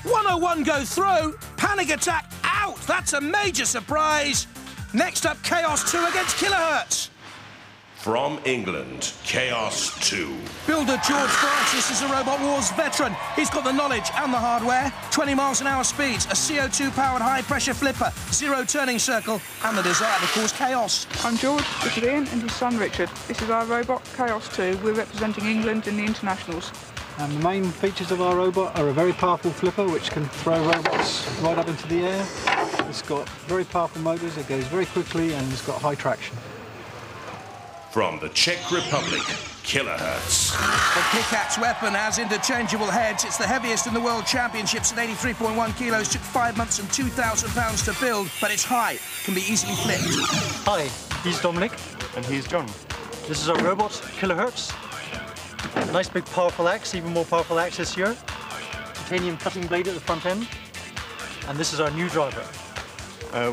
101 go through. Panic Attack out. That's a major surprise. Next up, Chaos 2 against Kilohertz. From England, Chaos 2. Builder George Francis is a Robot Wars veteran. He's got the knowledge and the hardware. 20 miles an hour speeds, a CO2-powered high-pressure flipper, zero turning circle, and the desire to cause chaos. I'm George, this is Ian, and his son Richard. This is our robot, Chaos 2. We're representing England in the internationals. And the main features of our robot are a very powerful flipper which can throw robots right up into the air. It's got very powerful motors, it goes very quickly, and it's got high traction. From the Czech Republic, Kilohertz. The Pickaxe weapon has interchangeable heads. It's the heaviest in the World Championships at 83.1 kilos. Took 5 months and £2,000 to build, but it's high, can be easily flipped. Hi, he's Dominic. And he's John. This is our robot, Kilohertz. Nice big powerful axe, even more powerful axe this year. Titanium cutting blade at the front end. And this is our new driver.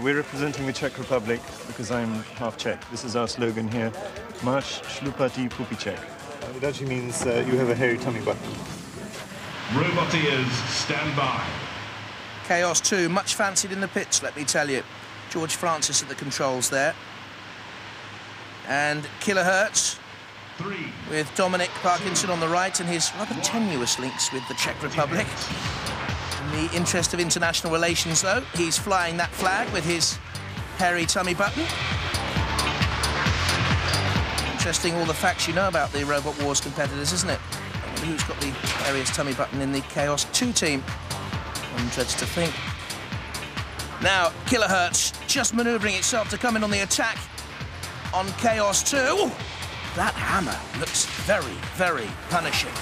We're representing the Czech Republic because I'm half Czech. This is our slogan here, Marš šlupatý pupíček. It actually means you have a hairy tummy button. Roboteers, stand by. Chaos 2, much fancied in the pits, let me tell you. George Francis at the controls there. And Kilohertz with Dominic Parkinson on the right and his rather tenuous links with the Czech Republic. In the interest of international relations, though, he's flying that flag with his hairy tummy button. Interesting, all the facts you know about the Robot Wars competitors, isn't it? I wonder who's got the hairiest tummy button in the Chaos 2 team. I'm interested to think. Now, Kilohertz just manoeuvring itself to come in on the attack on Chaos 2. Ooh, that hammer looks very, very punishing.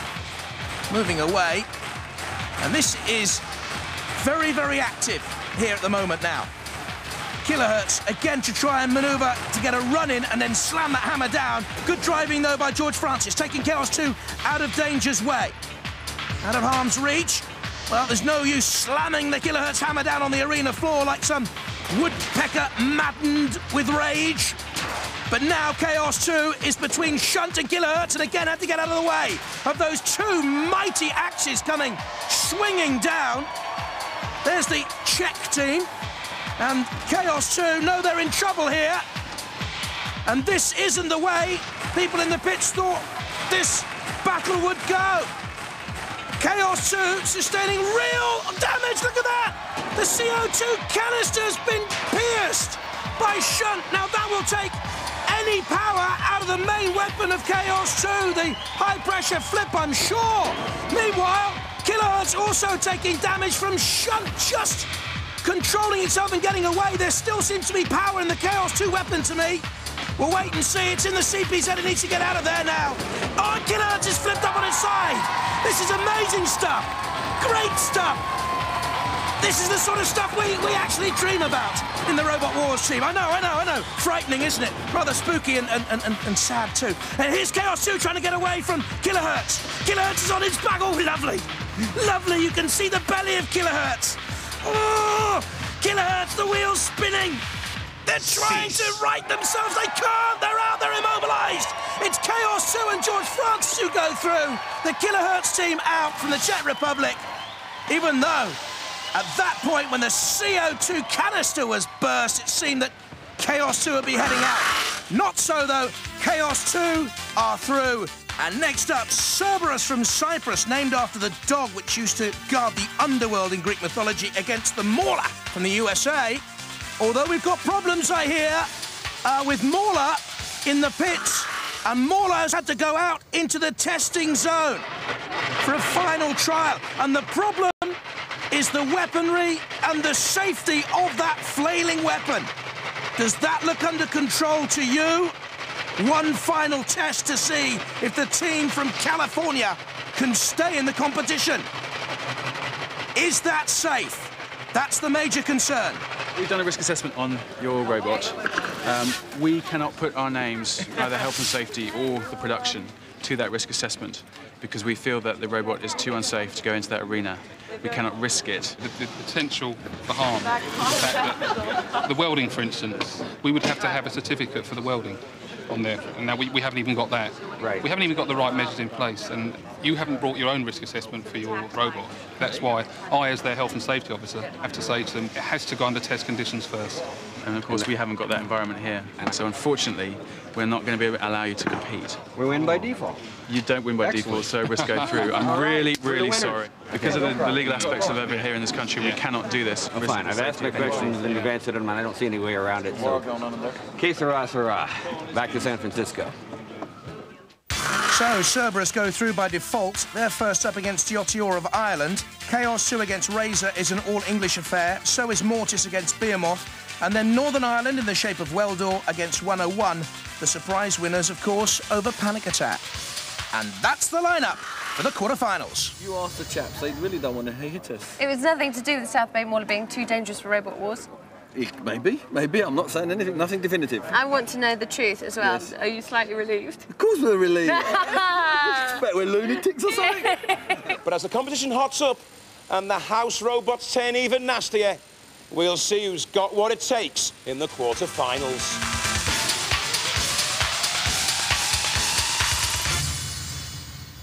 Moving away. And this is very, very active here at the moment now. Kilohertz again to try and manoeuvre to get a run in and then slam that hammer down. Good driving, though, by George Francis, taking Chaos 2 out of danger's way. Out of harm's reach. Well, there's no use slamming the Kilohertz hammer down on the arena floor like some woodpecker maddened with rage. But now Chaos 2 is between Shunt and Kilohertz, and again had to get out of the way of those two mighty axes coming swinging down. There's the Czech team, and Chaos 2 know they're in trouble here. And this isn't the way people in the pits thought this battle would go. Chaos 2 sustaining real damage, look at that! The CO2 canister's been pierced by Shunt. Now that will take any power out of the main weapon of Chaos 2, the high-pressure flip, I'm sure. Meanwhile, Kilohertz also taking damage from Shunt, just controlling itself and getting away. There still seems to be power in the Chaos 2 weapon to me. We'll wait and see. It's in the CPZ. It needs to get out of there now. Oh, Kilohertz is flipped up on its side. This is amazing stuff. Great stuff. This is the sort of stuff we actually dream about in the Robot Wars team. I know. Frightening, isn't it? Rather spooky and sad, too. And here's Chaos 2 trying to get away from Kilohertz. Kilohertz is on its back. Oh, lovely. Lovely. You can see the belly of Kilohertz. Oh, Kilohertz, the wheels spinning. They're trying to right themselves. They can't. They're out. They're immobilized. It's Chaos 2 and George Francis who go through. The Kilohertz team out from the Czech Republic. Even though, at that point, when the CO2 canister was burst, it seemed that Chaos 2 would be heading out. Not so, though. Chaos 2 are through. And next up, Cerberus from Cyprus, named after the dog which used to guard the underworld in Greek mythology, against the Mauler from the USA. Although we've got problems, I hear, with Mauler in the pits. And Mauler has had to go out into the testing zone for a final trial. And the problem is the weaponry and the safety of that flailing weapon. Does that look under control to you? One final test to see if the team from California can stay in the competition. Is that safe? That's the major concern. We've done a risk assessment on your robot. We cannot put our names, either health and safety or the production, to that risk assessment because we feel that the robot is too unsafe to go into that arena. We cannot risk it. The potential for harm, the fact that the welding, for instance, we would have to have a certificate for the welding. on there. And now we haven't even got that. Right. We haven't even got the right measures in place, and you haven't brought your own risk assessment for your robot. That's why I, as their health and safety officer, have to say to them, it has to go under test conditions first. And of course, we haven't got that environment here. And so unfortunately, we're not going to be able to allow you to compete. We win by default. You don't win by default, so risk go through. I'm really, really sorry. Because of the legal aspects of over here in this country, we cannot do this. Oh, fine, I've asked my questions in advance of them, and I don't see any way around it, so... Que sera, sera. Back to San Francisco. So, Cerberus go through by default. They're first up against Diotior of Ireland. Chaos 2 against Razor is an all-English affair. So is Mortis against Behemoth. And then Northern Ireland in the shape of Weldor against 101. The surprise winners, of course, over Panic Attack. And that's the lineup for the quarterfinals. You asked the chaps, they really don't want to hit us. It was nothing to do with South Bay Mall being too dangerous for Robot Wars. Maybe. I'm not saying anything, nothing definitive. I want to know the truth as well. Yes. Are you slightly relieved? Of course we're relieved. I bet we're lunatics or something. But as the competition hots up and the house robots turn even nastier, we'll see who's got what it takes in the quarterfinals.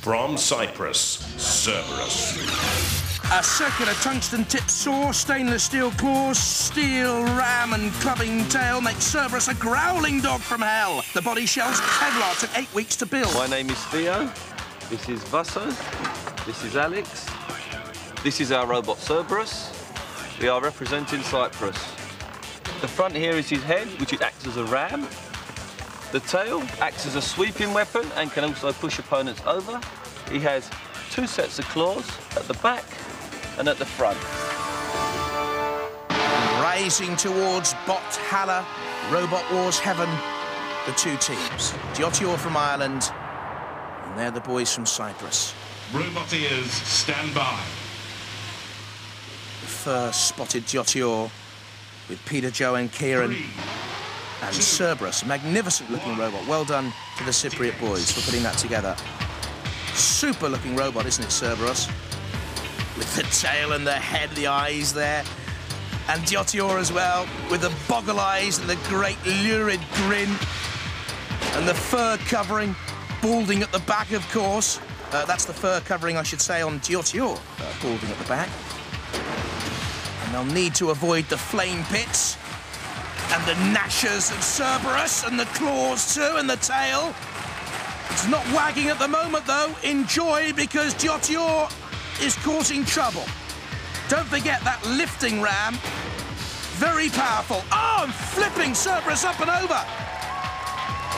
From Cyprus, Cerberus. A circular tungsten-tipped saw, stainless steel claws, steel ram and clubbing tail make Cerberus a growling dog from hell. The body shells Kevlar took 8 weeks to build. My name is Theo. This is Vaso. This is Alex. This is our robot Cerberus. We are representing Cyprus. The front here is his head, which acts as a ram. The tail acts as a sweeping weapon and can also push opponents over. He has 2 sets of claws at the back and at the front. Rising towards Bot Hala, Robot Wars Heaven, the two teams. Diotior from Ireland, and they're the boys from Cyprus. Roboteers, stand by. The first spotted Diotior with Peter, Joe and Kieran. And Cerberus, magnificent-looking robot. Well done to the Cypriot boys for putting that together. Super-looking robot, isn't it, Cerberus? With the tail and the head, the eyes there. And Diotior as well, with the boggle eyes and the great lurid grin. And the fur covering, balding at the back, of course. That's the fur covering, I should say, on Diotior, balding at the back. And they'll need to avoid the flame pits. And the gnashers of Cerberus, and the claws too, and the tail. It's not wagging at the moment, though. Enjoy, because Diotior is causing trouble. Don't forget that lifting ram. Very powerful. Oh, and flipping Cerberus up and over.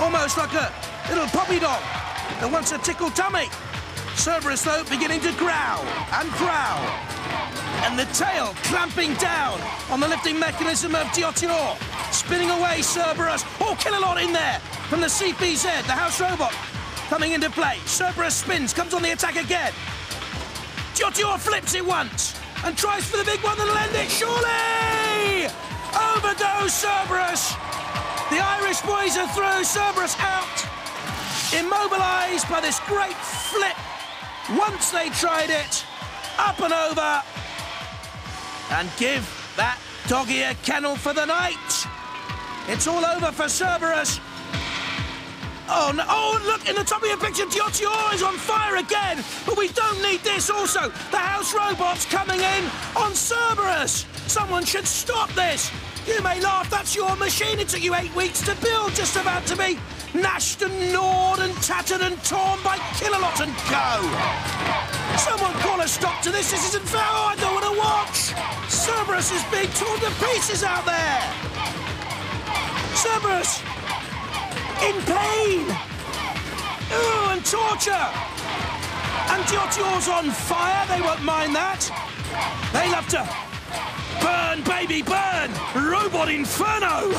Almost like a little puppy dog that wants a tickled tummy. Cerberus, though, beginning to growl and prowl. And the tail clamping down on the lifting mechanism of Diotior. Spinning away Cerberus. Oh, Killalot in there from the CPZ, the house robot, coming into play. Cerberus spins, comes on the attack again. Diotior flips it once and tries for the big one that'll end it, surely! Over goes Cerberus. The Irish boys are through, Cerberus out. Immobilised by this great flip. Once they tried it, up and over. And give that doggy a kennel for the night. It's all over for Cerberus. Oh, no. Oh, look, in the top of your picture, Diotior is on fire again. But we don't need this also. The house robot's coming in on Cerberus. Someone should stop this. You may laugh, that's your machine. It took you 8 weeks to build, just about to be gnashed and gnawed and tattered and torn by Killalot and co. Someone call a stop to this. This isn't fair. Oh, I don't want to watch. Cerberus is being torn to pieces out there. Cerberus in pain. Ooh, and torture. And Diotior's on fire. They won't mind that. They love to burn, baby, burn. Robot Inferno.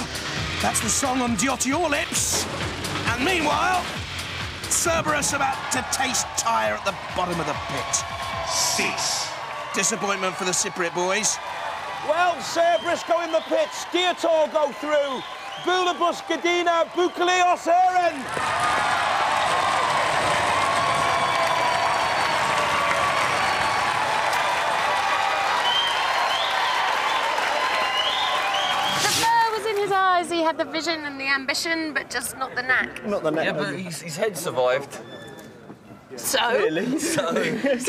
That's the song on Diotior lips. And meanwhile, Cerberus about to taste tire at the bottom of the pit. Cease. Disappointment for the Cypriot boys. Well, Cerberus go in the pits. Diotior go through. Bulabus Gadina Bukaleos Eren. The fur was in his eyes. He had the vision and the ambition, but just not the knack. Not the knack. Yeah, but his head survived. So? Really? So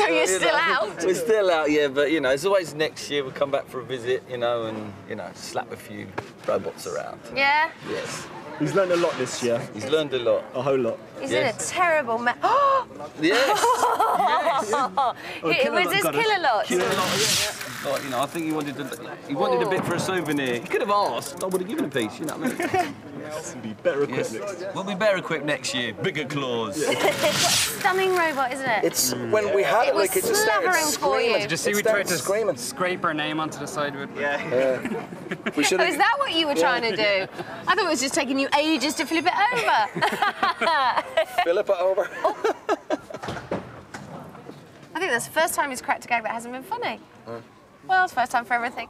you're still out? We're still out, yeah, but you know, it's always next year we'll come back for a visit, you know, and you know, slap a few robots around. Yeah? Yes. He's learned a lot this year. He's learned a lot. A whole lot. He's in a terrible mess. Oh! Yes. Was this Kill-A-Lot? Yeah. But, you know, I think he wanted a bit for a souvenir. He could have asked. I would have given a piece. You know what I mean? We'll be better equipped next. We'll be better equipped next year. Bigger claws. Stunning robot, isn't it? It's when we had it, like it just started slavering for you. screaming. Did you see we tried to scrape our name onto the side of it? Yeah. We should Oh, is that what you were trying to do? I thought it was just taking you ages to flip it over. Flip it over. I think that's the first time he's cracked a gag that hasn't been funny. Well, it's first time for everything.